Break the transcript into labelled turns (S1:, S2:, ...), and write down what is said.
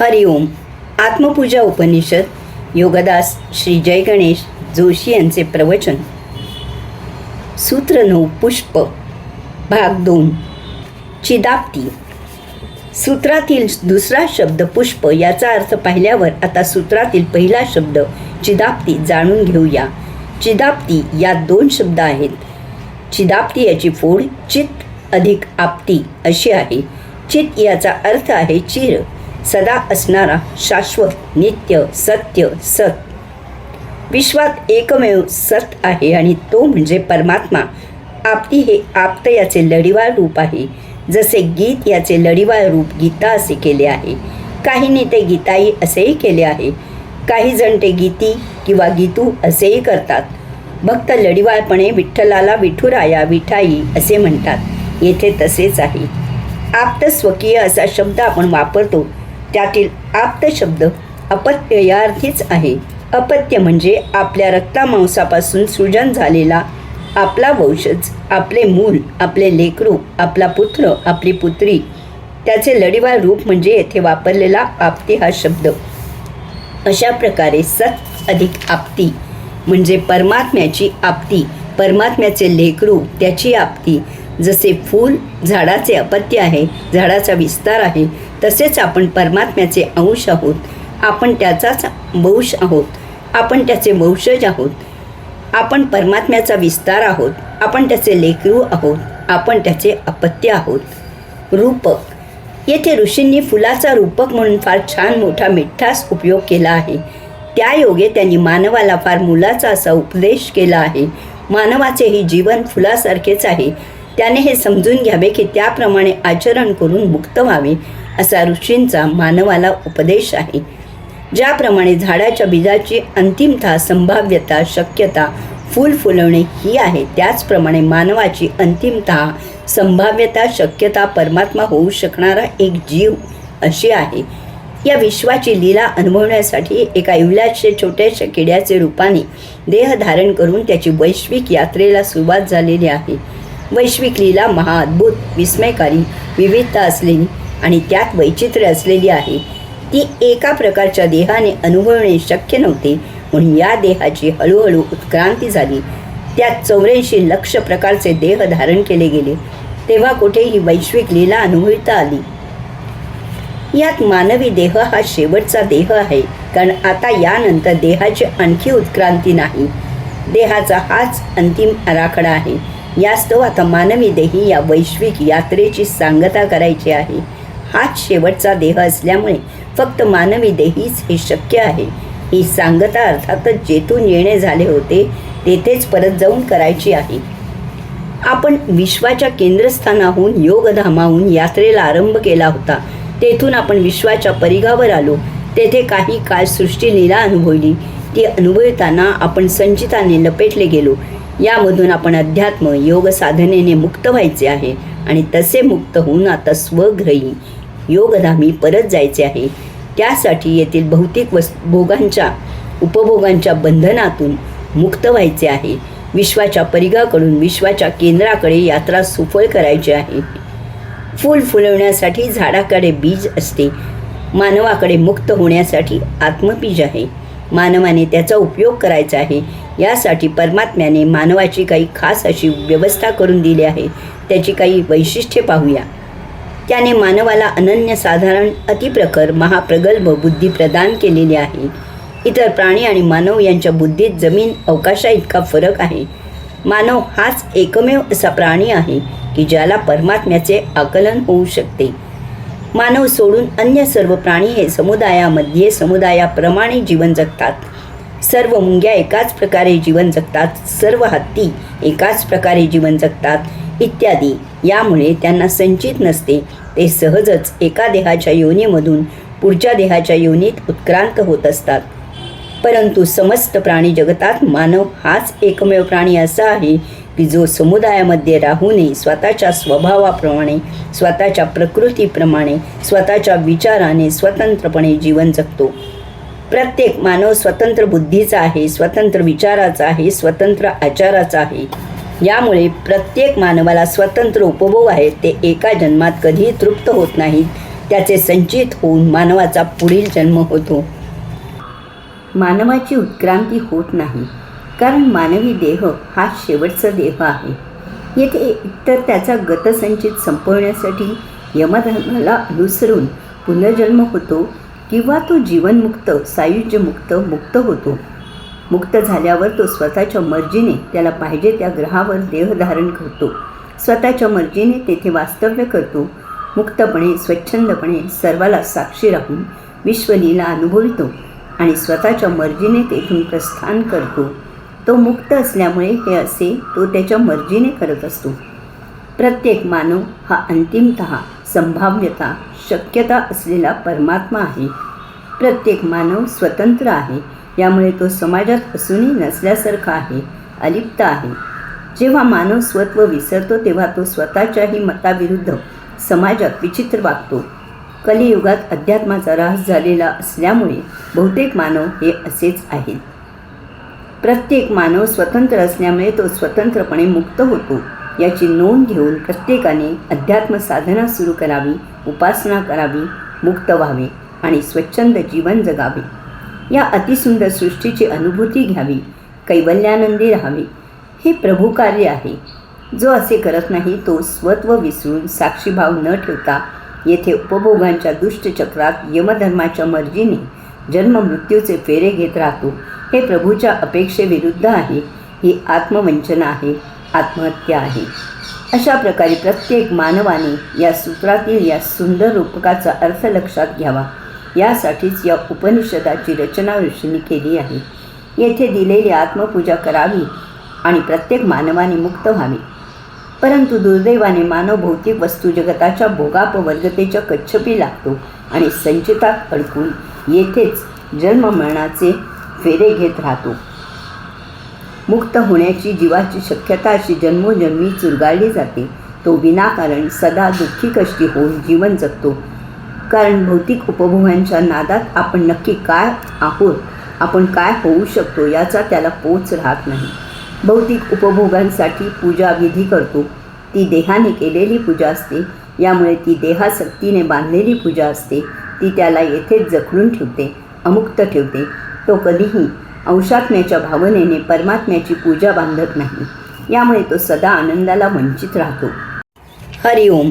S1: हरिओम. आत्मपूजा उपनिषद, योगदास श्री जय गणेश जोशी यांचे प्रवचन. सूत्र 9, पुष्प, भाग 2. चिदाप्ती. सूत्रातील दुसरा शब्द पुष्प याचा अर्थ पाहिल्यावर आता सूत्रातील पहिला शब्द चिदाप्ती जाणून घेऊया. चिदाप्ती यात 2 शब्द आहेत. चिदाप्ती याची फोड चित अधिक आप्ती अशी आहे. चित याचा अर्थ आहे चिर, सदा असणारा, शाश्वत, नित्य, सत्य, सत. विश्वात एकमेव सत आहे आणि तो म्हणजे परमात्मा. आप्ती हे आप्त याचे लढीवाळ रूप आहे. जसे गीत याचे लढीवाळ रूप गीता असे केले आहे. काहींनी ते गीताई असेही केले आहे. काही जण ते गीती किंवा गीतू असेही करतात. भक्त लढीवाळपणे विठ्ठलाला विठुराया विठाई असे म्हणतात. येथे तसेच आहे. आप्त स्वकीय असा शब्द आपण वापरतो. त्यातील आप्त शब्द अपत्य या अर्थीच आहे. अपत्य म्हणजे आपल्या रक्तामांसापासून सृजन झालेला आपला वंशज, आपले मूल, आपले लेकरू, आपला पुत्र, आपली पुत्री. त्याचे लढीवाळ रूप म्हणजे येथे वापरलेला आप्ती हा शब्द. अशा प्रकारे सत अधिक आप्ती म्हणजे परमात्म्याची आप्ती, परमात्म्याचे लेकरू, त्याची आप्ती. जसे फूल झाडाचे अपत्य आहे, झाडाचा विस्तार आहे, तसेच आपण परमात्म्याचे अंश आहोत. आपण त्याचाच वंश आहोत. आपण त्याचे वंशज आहोत. आपण परमात्म्याचा विस्तार आहोत. आपण त्याचे लेकरू आहोत. आपण त्याचे अपत्य आहोत. रूपक. येथे ऋषींनी फुलाचा रूपक म्हणून फार छान मोठा मिठास उपयोग केला आहे. त्या योगे त्यांनी मानवाला फार मोलाचा असा उपदेश केला आहे. मानवाचेही जीवन फुलासारखेच आहे. त्याने हे समजून घ्यावे की त्याप्रमाणे आचरण करून मुक्त व्हावे असा ऋषींचा मानवाला उपदेश आहे. ज्याप्रमाणे झाडाच्या बीजाची अंतिमता, संभाव्यता, शक्यता फूल फुलवणे ही आहे, त्याचप्रमाणे मानवाची अंतिमता, संभाव्यता, शक्यता परमात्मा होऊ शकणारा एक जीव अशी आहे. या विश्वाची लीला अनुभवण्यासाठी एका इवल्याशे छोट्याशा किड्याचे रूपाने देह धारण करून त्याची वैश्विक यात्रेला सुरुवात झालेली आहे. वैश्विक लीला महाअद्भुत, विस्मयकारी, विविधता असलेली आणि त्यात वैचित्र्य असलेली आहे. ती एका प्रकारच्या देहाने अनुभवणे शक्य नव्हते, म्हणून या देहाची हळूहळू उत्क्रांती झाली. त्यात 84 लक्ष प्रकारचे देह धारण केले गेले. तेव्हा कुठे ही वैश्विक लीला अनुभवता आली. यात मानवी देह हा शेवटचा देह आहे, कारण आता यानंतर देहाची आणखी उत्क्रांती नाही. देहाचा हाच अंतिम आराखडा आहे. यास्तव आता मानवी देही या वैश्विक यात्रेची सांगता करायची आहे. हाच शेवटचा देह असल्यामुळे फक्त मानवी देहीच हे शक्य आहे. ही सांगता अर्थातच जेथून येणे झाले होते तेथेच परत जाऊन करायची आहे. आपण विश्वाच्या केंद्रस्थानाहून, योगधामाहून यात्रेला आरंभ केला होता. तेथून आपण विश्वाच्या परिघावर आलो. तेथे काही काळ सृष्टी लीला अनुभवली. ती अनुभवताना आपण संचिताने लपेटले गेलो. यामधून आपण अध्यात्म योग साधनेने मुक्त व्हायचे आहे आणि तसे मुक्त होऊन आता स्वग्रही योगधामी परत जायचे आहे. त्यासाठी येथील भौतिक भोगांच्या, उपभोगांच्या बंधनातून मुक्त व्हायचे आहे. विश्वाच्या परिघाकडून विश्वाच्या केंद्राकडे यात्रा सुफल करायची आहे. फूल फुलवण्यासाठी झाडाकडे बीज असते. मानवाकडे मुक्त होण्यासाठी आत्मबीज आहे. मानवाने त्याचा उपयोग करायचा आहे. यासाठी परमात्म्याने मानवाची काही खास अशी व्यवस्था करून दिली आहे. त्याची काही वैशिष्ट्ये पाहूया. त्याने मानवाला अनन्यसाधारण, अतिप्रखर, महाप्रगल्भ बुद्धी प्रदान केलेली आहे. इतर प्राणी आणि मानव यांच्या बुद्धीत जमीन अवकाशा इतका फरक आहे. मानव हाच एकमेव असा प्राणी आहे की ज्याला परमात्म्याचे आकलन होऊ शकते. मानव सोडून अन्य सर्व प्राणी हे समुदायामध्ये समुदायाप्रमाणे जीवन जगतात. सर्व मुंग्या एकाच प्रकारे जीवन जगतात. सर्व हत्ती एकाच प्रकारे जीवन जगतात इत्यादी. यामुळे त्यांना संचित नसते. ते सहजच एका देहाच्या योनीमधून पुढच्या देहाच्या योनीत उत्क्रांत होत असतात. परंतु समस्त प्राणी जगतात मानव हाच एकमेव प्राणी असा आहे की जो समुदायामध्ये राहू नये स्वतःच्या स्वभावाप्रमाणे, स्वतःच्या प्रकृतीप्रमाणे, स्वतःच्या विचाराने स्वतंत्रपणे जीवन जगतो. प्रत्येक मानव स्वतंत्र बुद्धीचा आहे, स्वतंत्र विचाराचा आहे, स्वतंत्र आचाराचा आहे. यामुळे प्रत्येक मानवाला स्वतंत्र उपभोग आहेत. ते एका जन्मात कधीही तृप्त होत नाहीत. त्याचे संचित होऊन मानवाचा पुढील जन्म होतो. मानवाची उत्क्रांती होत नाही, कारण मानवी देह हा शेवटचा देह आहे. येथे एकतर त्याचा गतसंचित संपवण्यासाठी यमधर्माला अनुसरून पुनर्जन्म होतो, किंवा तो जीवनमुक्त सायुज्यमुक्त मुक्त होतो. मुक्त झाल्यावर तो स्वतःच्या मर्जीने त्याला पाहिजे त्या ग्रहावर देह धारण करतो, स्वतःच्या मर्जीने तेथे वास्तव्य करतो. मुक्तपणे स्वच्छंदपणे सर्वाला साक्षी राहून विश्वलीला अनुभवितो आणि स्वतःच्या मर्जीने तेथून प्रस्थान करतो. तो मुक्त असल्यामुळे हे असे तो त्याच्या मर्जीने करत असतो. प्रत्येक मानव हा अंतिमतः संभाव्यता शक्यता असलेला परमात्मा आहे. प्रत्येक मानव स्वतंत्र आहे, यामुळे तो समाजात असूनही नसल्यासारखा आहे, अलिप्त आहे. जेव्हा मानव स्वत्व विसरतो तेव्हा तो स्वतःच्याही मताविरुद्ध समाजात विचित्र वागतो. कलियुगात अध्यात्माचा ऱ्हास झालेला असल्यामुळे बहुतेक मानव हे असेच आहेत. प्रत्येक मानव स्वतंत्र असल्यामुळे तो स्वतंत्रपणे मुक्त होतो. याची नोंद घेऊन प्रत्येकाने अध्यात्म साधना सुरू करावी, उपासना करावी, मुक्त व्हावे आणि स्वच्छंद जीवन जगावे. या अतिसुंदर सृष्टीची अनुभूती घ्यावी, कैवल्यानंदी राहावे. हे प्रभू कार्य आहे. जो असे करत नाही तो स्वत्व विसरून साक्षीभाव न ठेवता येथे उपभोगांच्या दुष्टचक्रात यमधर्माच्या मर्जीने जन्ममृत्यूचे फेरे घेत राहतो. हे प्रभूच्या अपेक्षेविरुद्ध आहे. ही आत्मवंचना आहे, आत्महत्या आहे. अशा प्रकारे प्रत्येक मानवाने या सूत्रातील या सुंदर रूपकाचा अर्थ लक्षात घ्यावा. यासाठीच या उपनिषदाची रचना ऋषींनी केली आहे. येथे दिलेली आत्मपूजा करावी आणि प्रत्येक मानवाने मुक्त व्हावे. परंतु दुर्दैवाने मानव भौतिक वस्तू जगताच्या भोगापवर्गतेच्या कच्छपी लागतो आणि संचितात अडकून येथेच जन्ममरणाचे फेरे घेत राहतो. मुक्त होण्याची जीवाची शक्यता अशी जन्मोजन्मी चुरगाळली जाते. तो विनाकारण सदा दुःखी कष्टी होऊन जीवन जगतो. कारण भौतिक उपभोगांच्या नादात आपण नक्की काय आहोत, आपण काय होऊ शकतो याचा त्याला पोच राहत नाही. भौतिक उपभोगांसाठी पूजा विधी करतो. ती देहाने केलेली पूजा असते, यामुळे ती देहासक्तीने बांधलेली पूजा असते. ती त्याला येथेच जखडून ठेवते, अमुक्त ठेवते. तो कधीही अंशात्म्याच्या भावनेने परमात्म्याची पूजा बांधत नाही. यामुळे तो सदा आनंदाला वंचित राहतो. हरिओम.